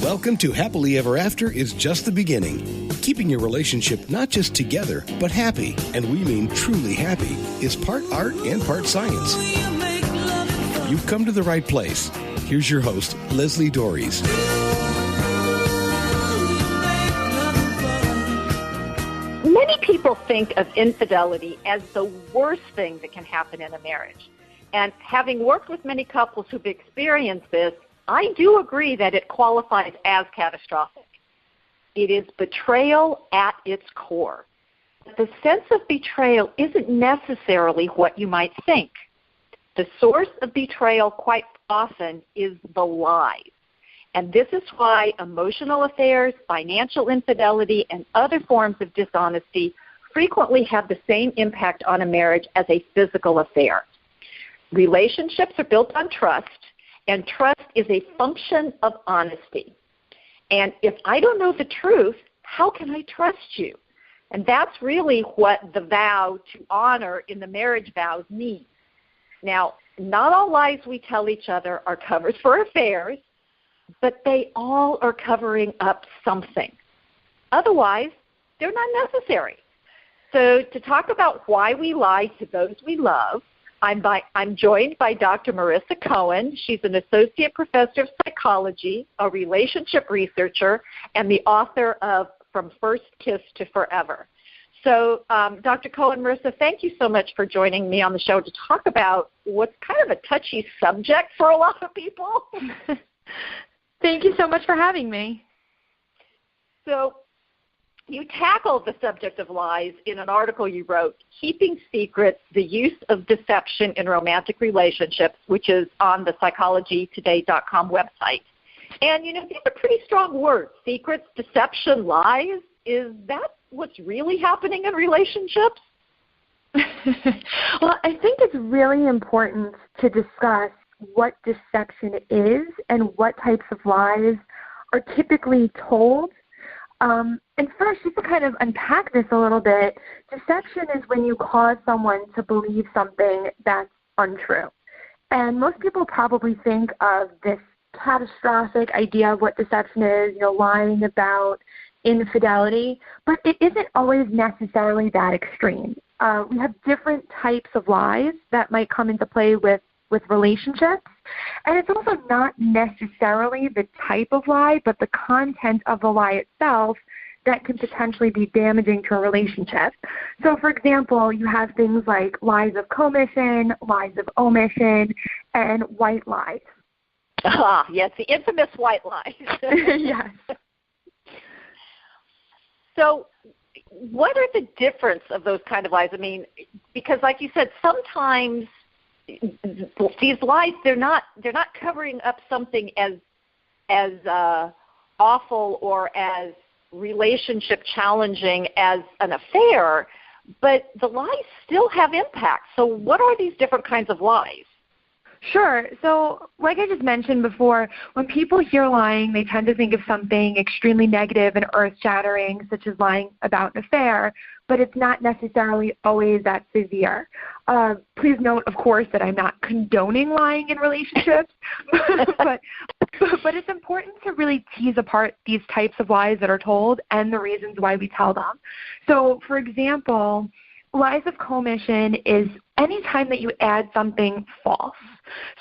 Welcome to Happily Ever After is just the beginning. Keeping your relationship not just together, but happy, and we mean truly happy, is part art and part science. You've come to the right place. Here's your host, Leslie Dories. Many people think of infidelity as the worst thing that can happen in a marriage. And having worked with many couples who've experienced this, I do agree that it qualifies as catastrophic. It is betrayal at its core. But the sense of betrayal isn't necessarily what you might think. The source of betrayal quite often is the lies. And this is why emotional affairs, financial infidelity, and other forms of dishonesty frequently have the same impact on a marriage as a physical affair. Relationships are built on trust, and trust is a function of honesty. And if I don't know the truth, how can I trust you? And that's really what the vow to honor in the marriage vows means. Now, not all lies we tell each other are covers for affairs, but they all are covering up something. Otherwise, they're not necessary. So to talk about why we lie to those we love, I'm joined by Dr. Marissa Cohen. She's an associate professor of psychology, a relationship researcher, and the author of From First Kiss to Forever. So, Dr. Cohen, Marissa, thank you so much for joining me on the show to talk about what's kind of a touchy subject for a lot of people. Thank you so much for having me. So, you tackled the subject of lies in an article you wrote, Keeping Secrets, the Use of Deception in Romantic Relationships, which is on the psychologytoday.com website. And, these are pretty strong words, secrets, deception, lies. Is that what's really happening in relationships? Well, I think it's really important to discuss what deception is and what types of lies are typically told. And first, just to kind of unpack this a little bit, deception is when you cause someone to believe something that's untrue. And most people probably think of this catastrophic idea of what deception is, lying about infidelity, but it isn't always necessarily that extreme. We have different types of lies that might come into play with relationships. And it's also not necessarily the type of lie, but the content of the lie itself that can potentially be damaging to a relationship. So, for example, you have things like lies of commission, lies of omission, and white lies. Yes, the infamous white lies. Yes. So what are the difference of those kind of lies? I mean, because like you said, sometimes these lies, they're not covering up something as awful or as relationship challenging as an affair, but the lies still have impact. So what are these different kinds of lies? Sure. So like I just mentioned before, when people hear lying, they tend to think of something extremely negative and earth-shattering, such as lying about an affair, but it's not necessarily always that severe. Please note, of course, that I'm not condoning lying in relationships, but it's important to really tease apart these types of lies that are told and the reasons why we tell them. So, for example, lies of commission is any time that you add something false.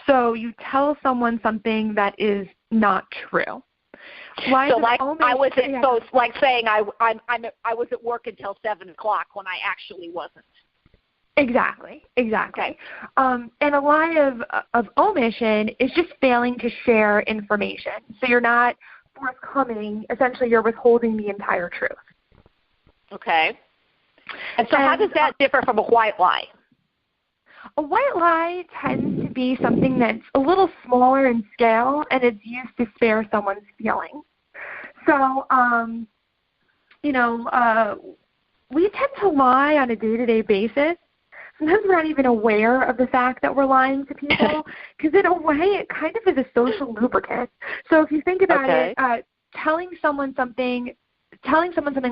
So you tell someone something that is not true. Lies so like omission, I was at, yeah. So it's like saying I was at work until 7 o'clock when I actually wasn't. Exactly. Okay. And a lie of omission is just failing to share information. So you're not forthcoming. Essentially, you're withholding the entire truth. Okay. And so how does that differ from a white lie? A white lie tends to be something that's a little smaller in scale, and it's used to spare someone's feelings. So, we tend to lie on a day-to-day basis. Sometimes we're not even aware of the fact that we're lying to people, because in a way it kind of is a social lubricant. So if you think about it, telling someone something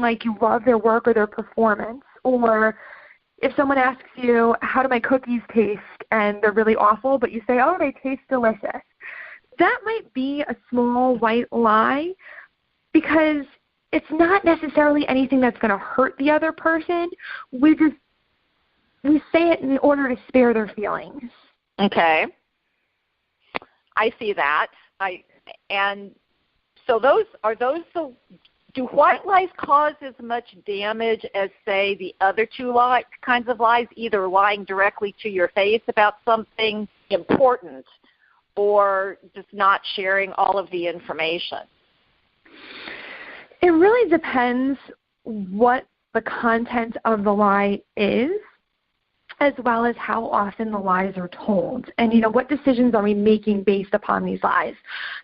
like you love their work or their performance, or if someone asks you, how do my cookies taste, and they're really awful, but you say, oh, they taste delicious. that might be a small white lie because it's not necessarily anything that's going to hurt the other person. We say it in order to spare their feelings. Okay. I see that. Do white lies cause as much damage as, say, the other two kinds of lies, either lying directly to your face about something important or just not sharing all of the information? It really depends what the content of the lie is, as well as how often the lies are told. And, what decisions are we making based upon these lies?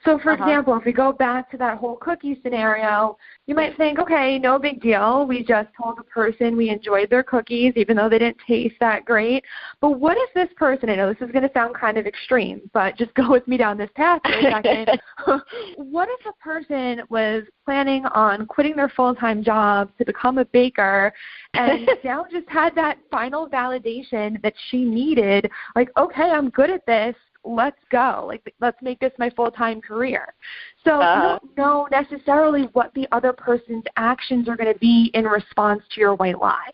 So, for example, if we go back to that whole cookie scenario, you might think, okay, no big deal. We just told the person we enjoyed their cookies, even though they didn't taste that great. But what if this person, I know this is going to sound kind of extreme, but just go with me down this path for a second. What if a person was planning on quitting their full-time job to become a baker and now just had that final validation that she needed, like, okay, I'm good at this, let's go, like, let's make this my full-time career. So you don't know necessarily what the other person's actions are going to be in response to your white lie.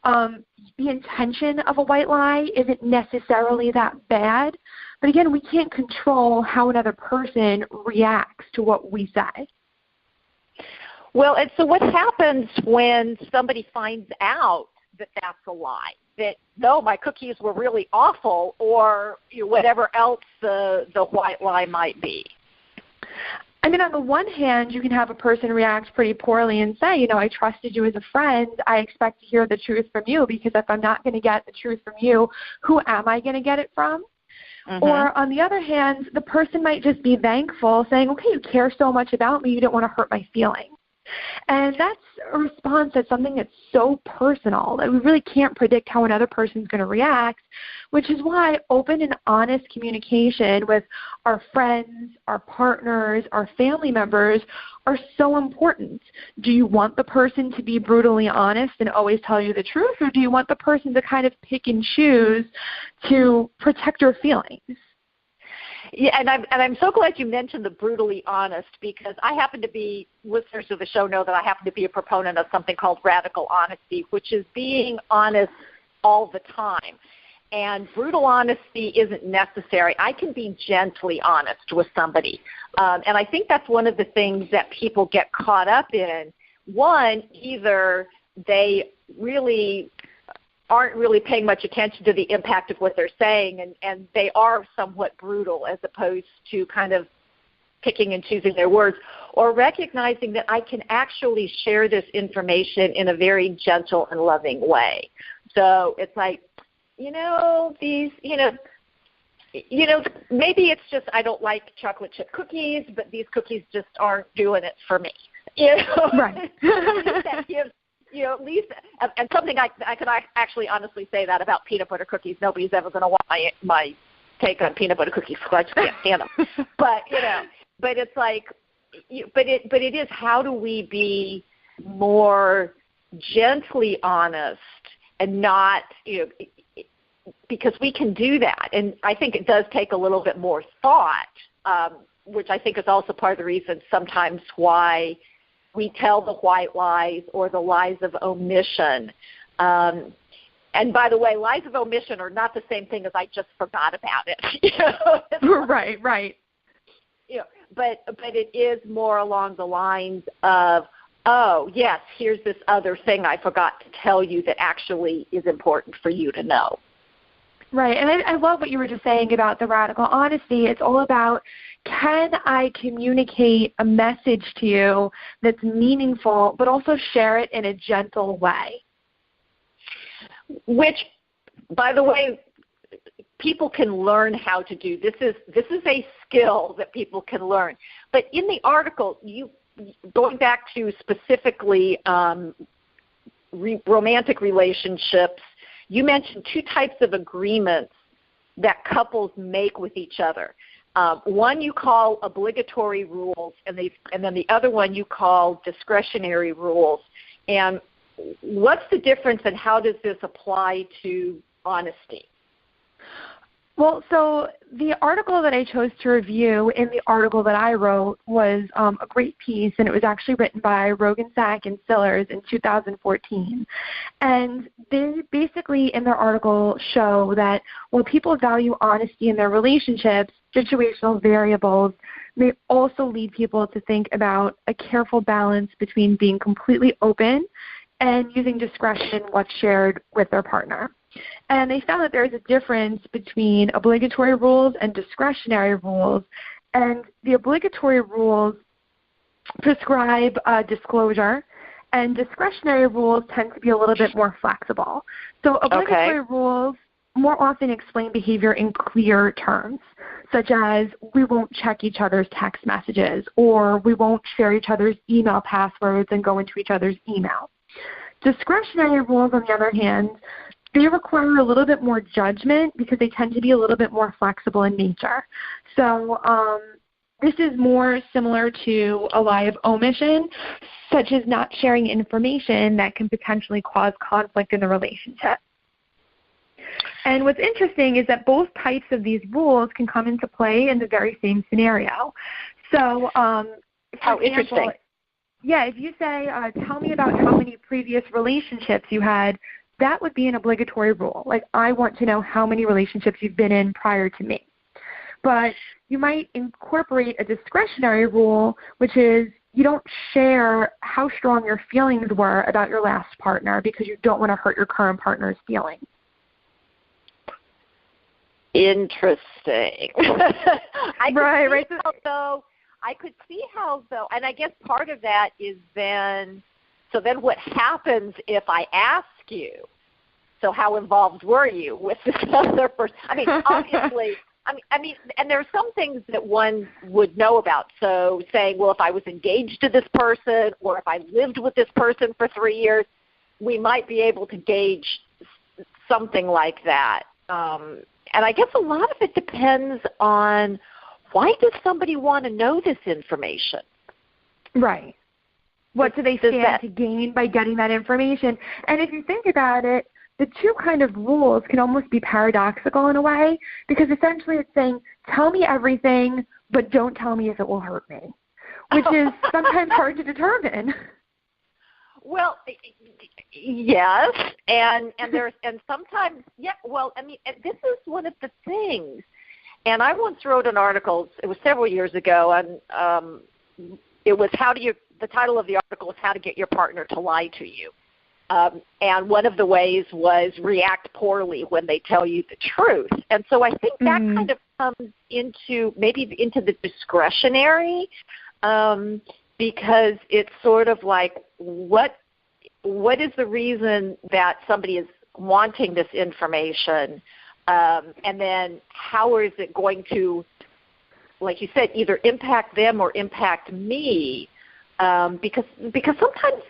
The intention of a white lie isn't necessarily that bad, but again, we can't control how another person reacts to what we say. Well, and so what happens when somebody finds out that that's a lie? That, no, my cookies were really awful, or whatever else the white lie might be? I mean, on the one hand, you can have a person react pretty poorly and say, I trusted you as a friend. I expect to hear the truth from you, because if I'm not going to get the truth from you, who am I going to get it from? Mm-hmm. Or on the other hand, the person might just be thankful, saying, okay, you care so much about me, you don't want to hurt my feelings. And that's a response that's something that's so personal that we really can't predict how another person's going to react, which is why open and honest communication with our friends, our partners, our family members are so important. Do you want the person to be brutally honest and always tell you the truth, or do you want the person to kind of pick and choose to protect your feelings? Yeah, and I'm so glad you mentioned the brutally honest, because I happen to be, listeners of the show know that I happen to be a proponent of something called radical honesty, which is being honest all the time. And brutal honesty isn't necessary. I can be gently honest with somebody. And I think that's one of the things that people get caught up in. One, either they really aren't really paying much attention to the impact of what they're saying, and they are somewhat brutal as opposed to kind of picking and choosing their words, or recognizing that I can actually share this information in a very gentle and loving way. So it's like, maybe it's just I don't like chocolate chip cookies, but these cookies just aren't doing it for me. Right. That gives, at least, and something I could actually honestly say that about peanut butter cookies. Nobody's ever going to want my take on peanut butter cookies, because I just can't stand them. But it's like, but it is, how do we be more gently honest and not, because we can do that. And I think it does take a little bit more thought, which I think is also part of the reason sometimes why we tell the white lies or the lies of omission. And by the way, lies of omission are not the same thing as I just forgot about it. Right. But it is more along the lines of, oh, yes, here's this other thing I forgot to tell you that actually is important for you to know. Right, and I love what you were just saying about the radical honesty. It's all about, can I communicate a message to you that's meaningful, but also share it in a gentle way? Which, by the way, people can learn how to do. This is a skill that people can learn. But in the article, going back to specifically romantic relationships, you mentioned two types of agreements that couples make with each other. One you call obligatory rules, and then the other one you call discretionary rules. And what's the difference, and how does this apply to honesty? Well, so the article that I chose to review in the article that I wrote was a great piece, and it was actually written by Rogensack and Sillers in 2014. And they basically, in their article, show that while people value honesty in their relationships, situational variables may also lead people to think about a careful balance between being completely open and using discretion in what's shared with their partner. And they found that there is a difference between obligatory rules and discretionary rules. And the obligatory rules prescribe disclosure, and discretionary rules tend to be a little bit more flexible. So obligatory rules more often explain behavior in clear terms, such as we won't check each other's text messages, or we won't share each other's email passwords and go into each other's email. Discretionary rules, on the other hand, they require a little bit more judgment because they tend to be a little bit more flexible in nature. So this is more similar to a lie of omission, such as not sharing information that can potentially cause conflict in the relationship. And what's interesting is that both types of these rules can come into play in the very same scenario. So, how interesting. Yeah, if you say, tell me about how many previous relationships you had, that would be an obligatory rule. Like, I want to know how many relationships you've been in prior to me. But you might incorporate a discretionary rule, which is you don't share how strong your feelings were about your last partner because you don't want to hurt your current partner's feelings. Interesting. I could see how, though, and I guess part of that is then what happens if I ask you, so how involved were you with this other person? I mean, obviously, and there are some things that one would know about. So saying, well, if I was engaged to this person or if I lived with this person for 3 years, we might be able to gauge something like that. And I guess a lot of it depends on why does somebody want to know this information? Right. What do they stand to gain by getting that information? And if you think about it, the two kind of rules can almost be paradoxical in a way, because essentially it's saying, tell me everything, but don't tell me if it will hurt me, which is sometimes hard to determine. Well, yes, and sometimes, yeah. Well, I mean, and this is one of the things. And I once wrote an article. It was several years ago, and it was the title of the article was "How to Get Your Partner to Lie to You." And one of the ways was react poorly when they tell you the truth. And so I think that kind of comes into the discretionary. Because it's sort of like what is the reason that somebody is wanting this information, and then how is it going to, like you said, either impact them or impact me, because sometimes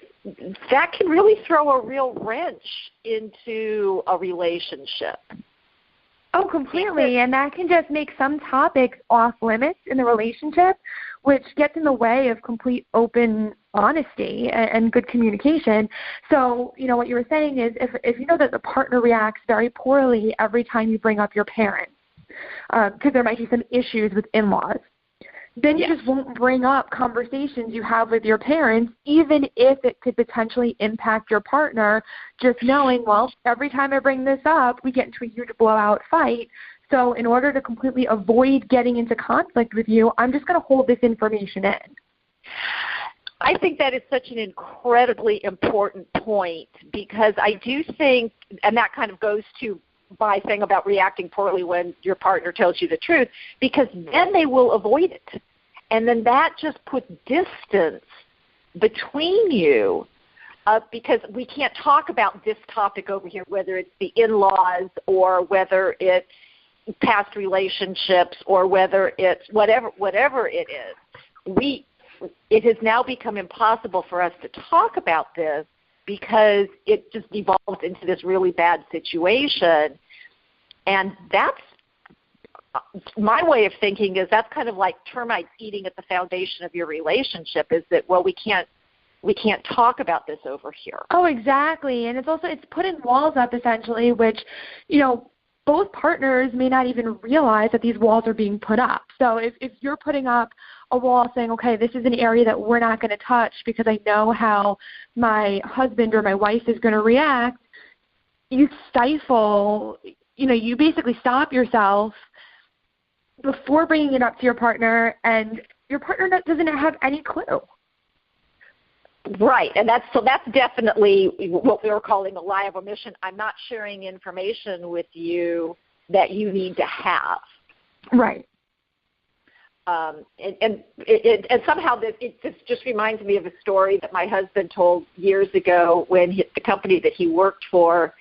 that can really throw a real wrench into a relationship. Oh, completely. And that can just make some topics off limits in the relationship, which gets in the way of complete open honesty and good communication. So, you know, what you were saying is if you know that the partner reacts very poorly every time you bring up your parents, because there might be some issues with in-laws, then you just won't bring up conversations you have with your parents, even if it could potentially impact your partner, just knowing, well, every time I bring this up, we get into a huge blowout fight. So in order to completely avoid getting into conflict with you, I'm just going to hold this information in. I think that is such an incredibly important point, because I do think, and that kind of goes to my thing about reacting poorly when your partner tells you the truth, because then they will avoid it. And then that just puts distance between you, because we can't talk about this topic over here, whether it's the in-laws or whether it's past relationships or whether it's whatever it is. It has now become impossible for us to talk about this because it just devolved into this really bad situation. And that's my way of thinking, is that's kind of like termites eating at the foundation of your relationship, is that, well, we can't talk about this over here. Oh, exactly. And it's putting walls up essentially, which, you know, both partners may not even realize that these walls are being put up. So if you're putting up a wall saying, okay, this is an area that we're not going to touch because I know how my husband or my wife is going to react, you stifle, you basically stop yourself before bringing it up to your partner, and your partner doesn't have any clue. Right, and that's definitely what we were calling a lie of omission. I'm not sharing information with you that you need to have. Right. And somehow this just reminds me of a story that my husband told years ago when the company that he worked for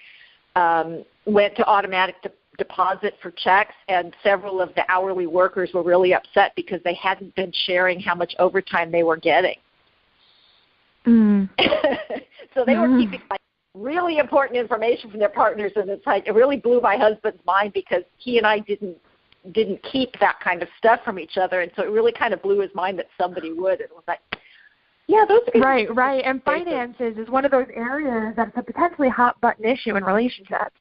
went to automatic deposit for checks, and several of the hourly workers were really upset because they hadn't been sharing how much overtime they were getting. Mm. So they were keeping really important information from their partners, and it really blew my husband's mind because he and I didn't keep that kind of stuff from each other, and so it really kind of blew his mind that somebody would. And it was like, yeah, those are right. And finances is one of those areas that's a potentially hot button issue in relationships.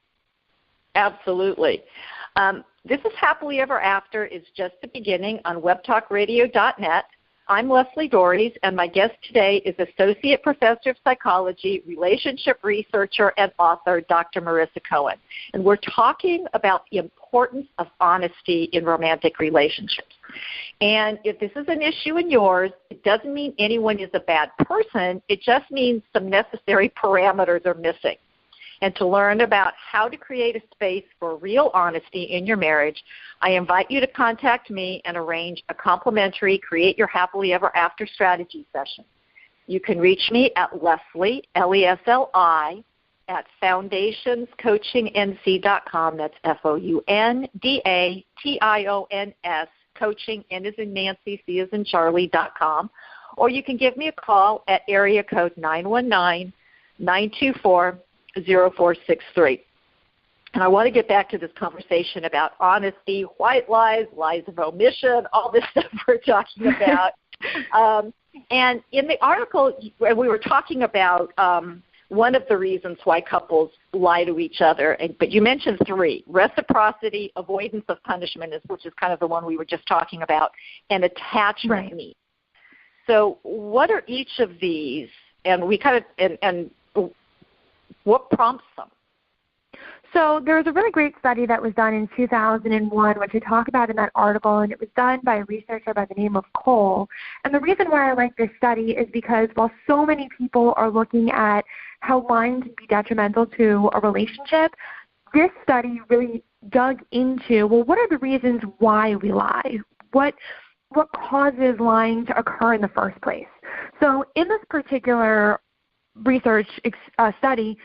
Absolutely. This is Happily Ever After is just the beginning on webtalkradio.net. I'm Leslie Dories, and my guest today is Associate Professor of Psychology, Relationship Researcher, and author Dr. Marissa Cohen. And we're talking about the importance of honesty in romantic relationships. And if this is an issue in yours, it doesn't mean anyone is a bad person. It just means some necessary parameters are missing. And to learn about how to create a space for real honesty in your marriage, I invite you to contact me and arrange a complimentary Create Your Happily Ever After strategy session. You can reach me at Leslie, Lesli, at foundationscoachingnc.com. That's FOUNDATIONS, coaching, N as in Nancy, C as in Charlie.com. Or you can give me a call at area code 919-924-0463. And I want to get back to this conversation about honesty, white lies, lies of omission, all this stuff we're talking about. And in the article, we were talking about one of the reasons why couples lie to each other, but you mentioned three: reciprocity, avoidance of punishment, which is kind of the one we were just talking about, and attachment needs. So what are each of these, and what prompts them? So there was a really great study that was done in 2001, which I talk about in that article, and it was done by a researcher by the name of Cole. And the reason why I like this study is because while so many people are looking at how lying can be detrimental to a relationship, this study really dug into, well, what are the reasons why we lie? What causes lying to occur in the first place? So in this particular research study,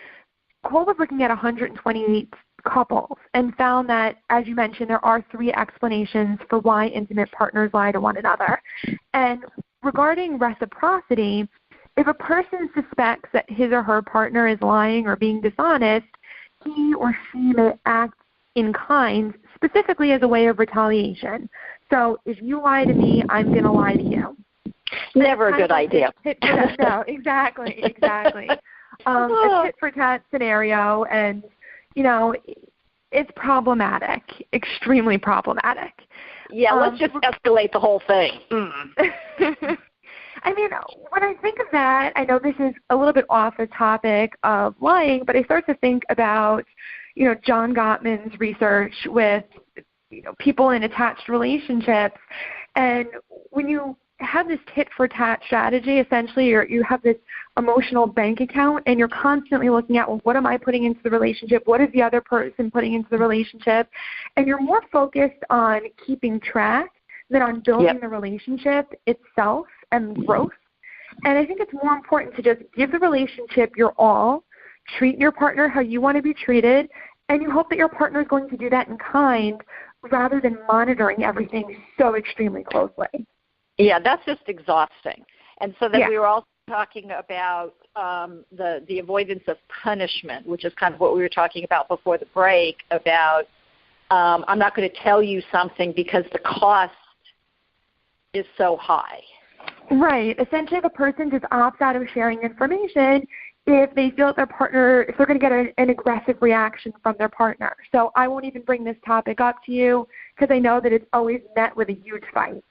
Cole was looking at 128 couples and found that, as you mentioned, there are three explanations for why intimate partners lie to one another. And regarding reciprocity, if a person suspects that his or her partner is lying or being dishonest, he or she may act in kind, specifically as a way of retaliation. So if you lie to me, I'm going to lie to you. Never a good idea. No, exactly. A tit-for-tat scenario, and, it's problematic, extremely problematic. Yeah, let's just escalate the whole thing. I mean, when I think of that, I know this is a little bit off the topic of lying, but I start to think about, John Gottman's research with, people in attached relationships. And when you have this tit-for-tat strategy, essentially you have this emotional bank account, and you're constantly looking at, well, what am I putting into the relationship? What is the other person putting into the relationship? And you're more focused on keeping track than on building the relationship itself and growth. And I think it's more important to just give the relationship your all, treat your partner how you want to be treated, and you hope that your partner is going to do that in kind rather than monitoring everything so extremely closely. Yeah, that's just exhausting. And so then we were also talking about the avoidance of punishment, which is kind of what we were talking about before the break, about I'm not going to tell you something because the cost is so high. Right. Essentially, the person just opts out of sharing information, if they feel that their partner, if they're going to get an aggressive reaction from their partner. So I won't even bring this topic up to you because I know that it's always met with a huge fight.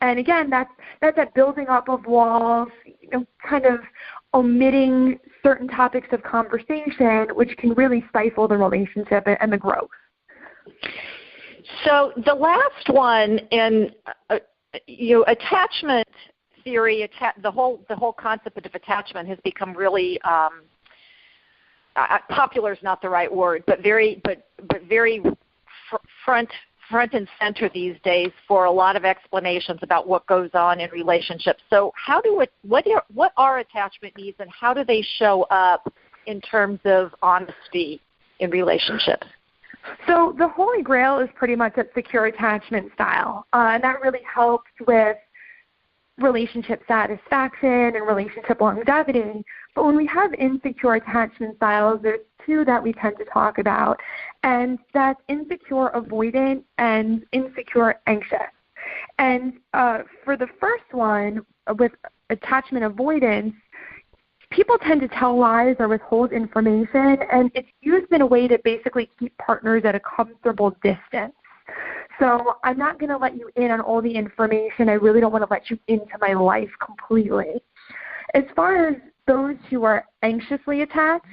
And again, that's that building up of walls, kind of omitting certain topics of conversation, which can really stifle the relationship and the growth. So the last one in attachment theory, the whole concept of attachment has become really popular is not the right word, but very front and center these days for a lot of explanations about what goes on in relationships. So what are attachment needs, and how do they show up in terms of honesty in relationships? So the Holy Grail is pretty much that secure attachment style, and that really helps with relationship satisfaction and relationship longevity. But when we have insecure attachment styles, there's two that we tend to talk about, and that's insecure avoidant and insecure anxious. And for the first one, with attachment avoidance, people tend to tell lies or withhold information, and it's used in a way to basically keep partners at a comfortable distance. So I'm not going to let you in on all the information. I really don't want to let you into my life completely. As far as those who are anxiously attached,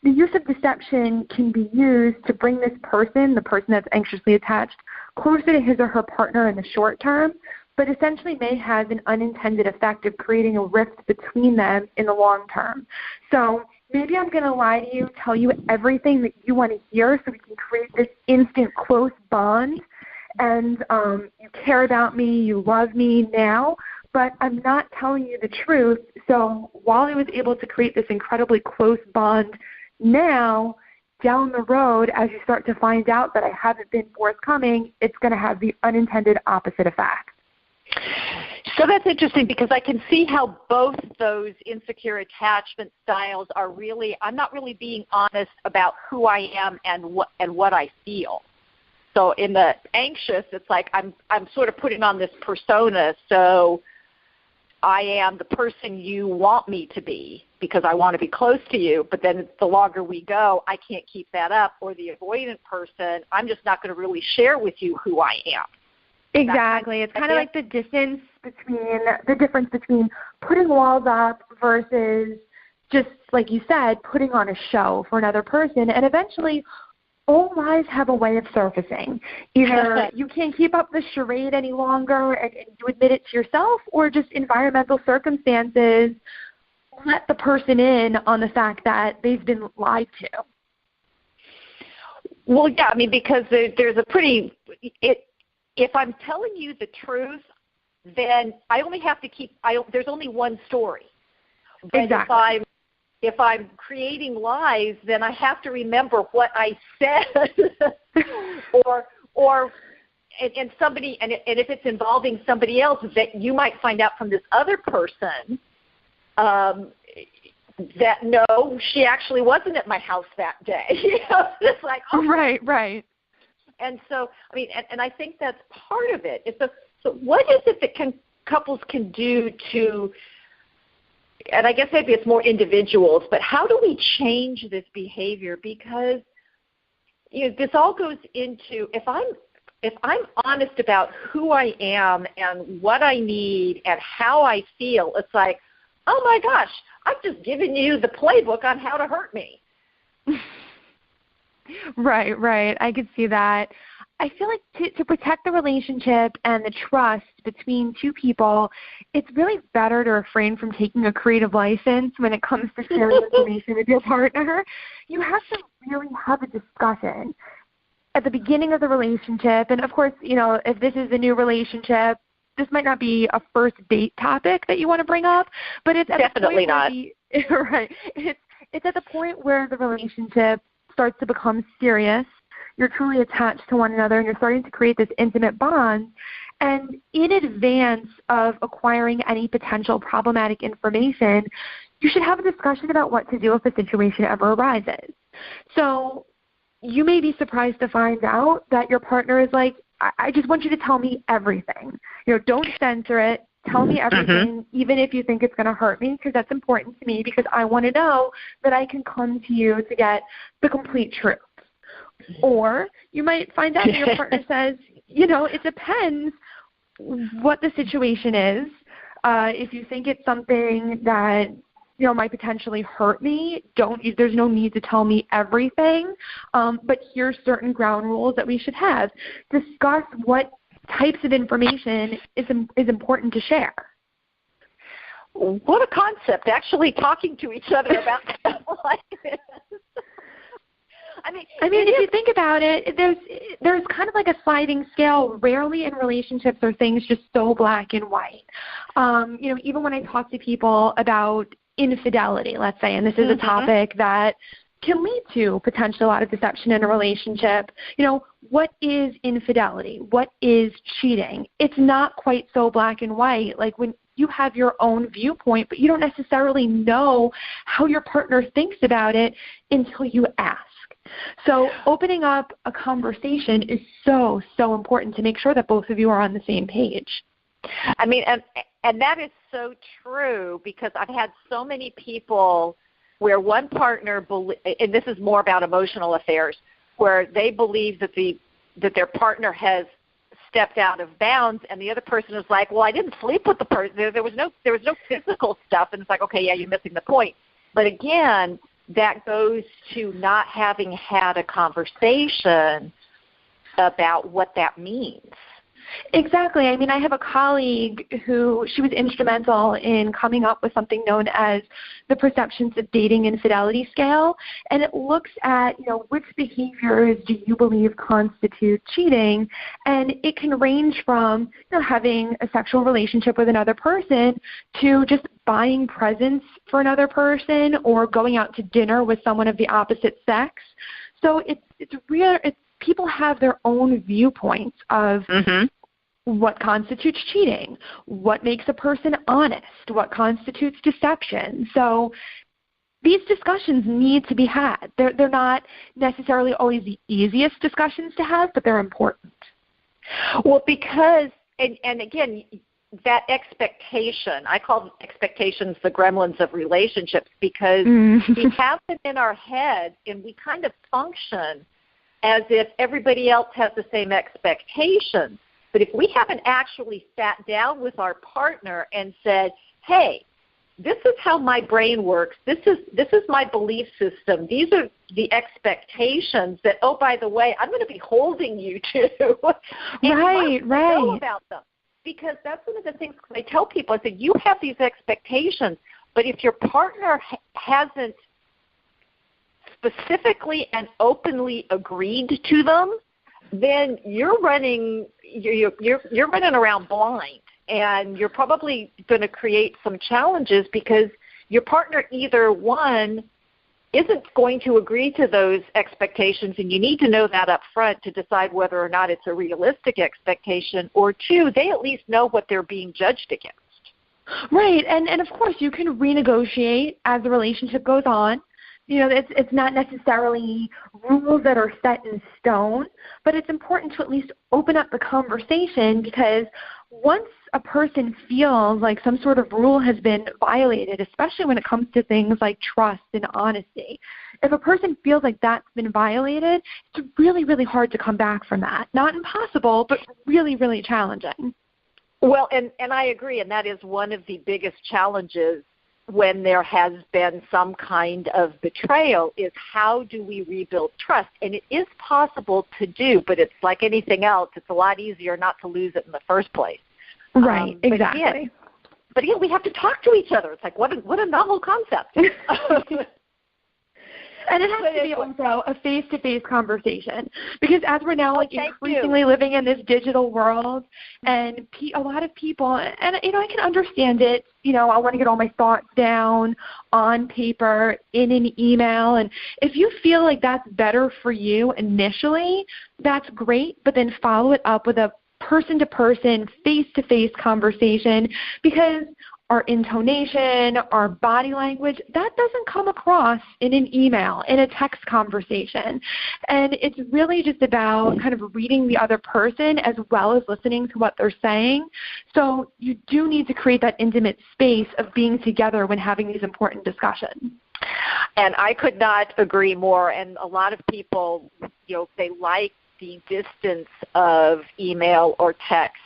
the use of deception can be used to bring this person, the person that's anxiously attached, closer to his or her partner in the short term, but essentially may have an unintended effect of creating a rift between them in the long term. So maybe I'm going to lie to you, tell you everything that you want to hear so we can create this instant close bond, and you care about me, you love me now, but I'm not telling you the truth. So while I was able to create this incredibly close bond now, down the road, as you start to find out that I haven't been forthcoming, it's going to have the unintended opposite effect. So that's interesting, because I can see how both those insecure attachment styles are really, I'm not really being honest about who I am and what I feel. So in the anxious, it's like I'm sort of putting on this persona, so I am the person you want me to be because I want to be close to you, but then the longer we go, I can't keep that up. Or the avoidant person, I'm just not going to really share with you who I am. Exactly. It's kind of like the difference between putting walls up versus just, like you said, putting on a show for another person. And eventually, all lies have a way of surfacing. Either you can't keep up the charade any longer and you admit it to yourself, or just environmental circumstances let the person in on the fact that they've been lied to. Well, yeah, I mean, because there's a pretty if I'm telling you the truth, then I only have to there's only one story. But exactly. If I'm creating lies, then I have to remember what I said, and somebody, and if it's involving somebody else, that you might find out from this other person that no, she actually wasn't at my house that day. It's like, oh. Right. And so, I mean, and I think that's part of it. So what is it that couples can do to, and I guess maybe it's more individuals, but how do we change this behavior? Because this all goes into, if I'm honest about who I am and what I need and how I feel, it's like, oh my gosh, I've just given you the playbook on how to hurt me. Right. I could see that. I feel like to protect the relationship and the trust between two people, it's really better to refrain from taking a creative license when it comes to sharing information with your partner. You have to really have a discussion at the beginning of the relationship. And, of course, if this is a new relationship, this might not be a first date topic that you want to bring up, but it's at definitely not. Right. It's at the point where the relationship starts to become serious. You're truly attached to one another, and you're starting to create this intimate bond. And in advance of acquiring any potential problematic information, you should have a discussion about what to do if a situation ever arises. So you may be surprised to find out that your partner is like, I just want you to tell me everything. Don't censor it. Tell me everything, even if you think it's going to hurt me, because that's important to me, because I want to know that I can come to you to get the complete truth. Or you might find out that your partner says, it depends what the situation is. If you think it's something that might potentially hurt me, there's no need to tell me everything, but here's certain ground rules that we should have. Discuss what types of information is important to share. What a concept, actually talking to each other about stuff like this. I mean, if you think about it, there's kind of like a sliding scale. Rarely in relationships are things just so black and white. Even when I talk to people about infidelity, let's say, and this is a topic that can lead to potentially a lot of deception in a relationship. What is infidelity? What is cheating? It's not quite so black and white. Like when you have your own viewpoint, but you don't necessarily know how your partner thinks about it until you ask. So opening up a conversation is so, so important to make sure that both of you are on the same page. I mean, and that is so true, because I've had so many people where one partner, and this is more about emotional affairs, where they believe that their partner has stepped out of bounds, and the other person is like, well, I didn't sleep with the person. There was no physical stuff, and it's like, okay, yeah, you're missing the point. But again, that goes to not having had a conversation about what that means. Exactly. I mean, I have a colleague who, she was instrumental in coming up with something known as the Perceptions of Dating Infidelity Scale, and it looks at, which behaviors do you believe constitute cheating, and it can range from, having a sexual relationship with another person to just buying presents for another person or going out to dinner with someone of the opposite sex. So people have their own viewpoints of what constitutes cheating, what makes a person honest, what constitutes deception. So these discussions need to be had. They're not necessarily always the easiest discussions to have, but they're important. Well, because, and again, that expectation, I call expectations the gremlins of relationships, because we have them in our head and we kind of function as if everybody else has the same expectations. But if we haven't actually sat down with our partner and said, hey, this is how my brain works, this is my belief system, these are the expectations that, oh, by the way, I'm going to be holding you to. Right. Know about them. Because that's one of the things I tell people. I say, you have these expectations, but if your partner hasn't specifically and openly agreed to them, then you're running around blind, and you're probably going to create some challenges because your partner either, one, isn't going to agree to those expectations, and you need to know that up front to decide whether or not it's a realistic expectation, or two, they at least know what they're being judged against. Right, and of course you can renegotiate as the relationship goes on. It's not necessarily rules that are set in stone, but it's important to at least open up the conversation, because once a person feels like some sort of rule has been violated, especially when it comes to things like trust and honesty, if a person feels like that's been violated, it's really, really hard to come back from that. Not impossible, but really, really challenging. Well, and I agree, and that is one of the biggest challenges when there has been some kind of betrayal, is how do we rebuild trust? And it is possible to do, but it's like anything else. It's a lot easier not to lose it in the first place. Right, exactly. But again, we have to talk to each other. It's like, what a novel concept. And it has to be also a face-to-face conversation, because as we're now increasingly living in this digital world, and a lot of people, and I can understand it, I want to get all my thoughts down on paper, in an email, and if you feel like that's better for you initially, that's great, but then follow it up with a person-to-person, face-to-face conversation, because our intonation, our body language, that doesn't come across in an email, in a text conversation. And it's really just about kind of reading the other person as well as listening to what they're saying. So you do need to create that intimate space of being together when having these important discussions. And I could not agree more. And a lot of people, they like the distance of email or text,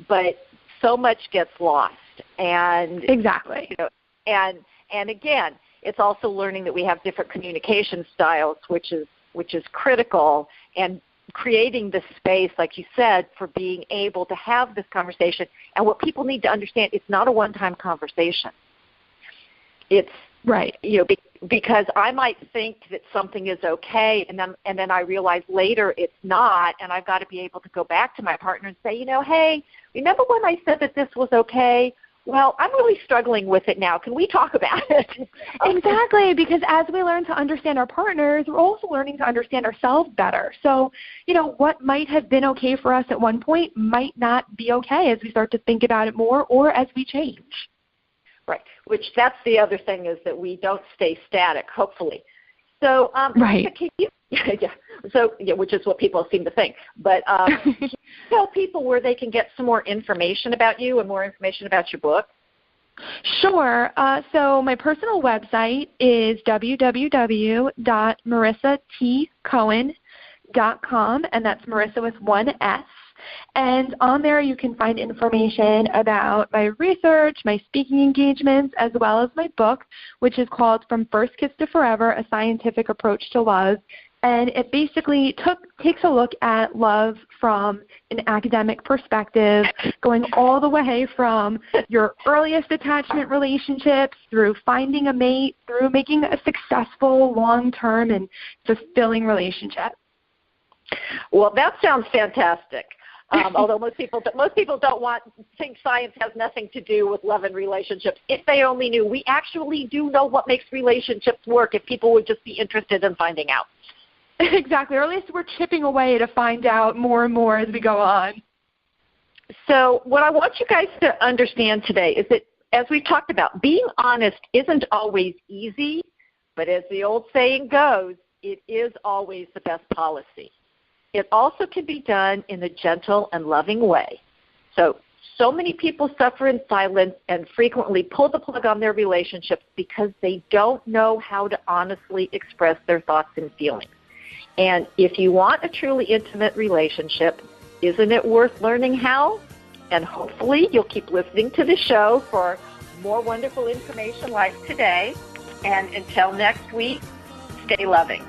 but so much gets lost. And exactly. And again, it's also learning that we have different communication styles, which is critical, and creating the space, like you said, for being able to have this conversation. And what people need to understand, it's not a one-time conversation. It's right. Because I might think that something is okay, and then I realize later it's not, and I've got to be able to go back to my partner and say, hey, remember when I said that this was okay? Well, I'm really struggling with it now. Can we talk about it? Exactly, because as we learn to understand our partners, we're also learning to understand ourselves better. So, what might have been okay for us at one point might not be okay as we start to think about it more or as we change. Right, which that's the other thing, is that we don't stay static, hopefully. So, right. Which is what people seem to think. But can you tell people where they can get some more information about you and more information about your book? Sure. So my personal website is www.marissatcohen.com, and that's Marissa with one S. And on there you can find information about my research, my speaking engagements, as well as my book, which is called From First Kiss to Forever, A Scientific Approach to Love. And it basically takes a look at love from an academic perspective, going all the way from your earliest attachment relationships through finding a mate, through making a successful, long-term, and fulfilling relationship. Well, that sounds fantastic. Although most people don't think science has nothing to do with love and relationships. If they only knew, we actually do know what makes relationships work if people would just be interested in finding out. Exactly, or at least we're chipping away to find out more and more as we go on. So what I want you guys to understand today is that, as we've talked about, being honest isn't always easy, but as the old saying goes, it is always the best policy. It also can be done in a gentle and loving way. So many people suffer in silence and frequently pull the plug on their relationships because they don't know how to honestly express their thoughts and feelings. And if you want a truly intimate relationship, isn't it worth learning how? And hopefully you'll keep listening to the show for more wonderful information like today. And until next week, stay loving.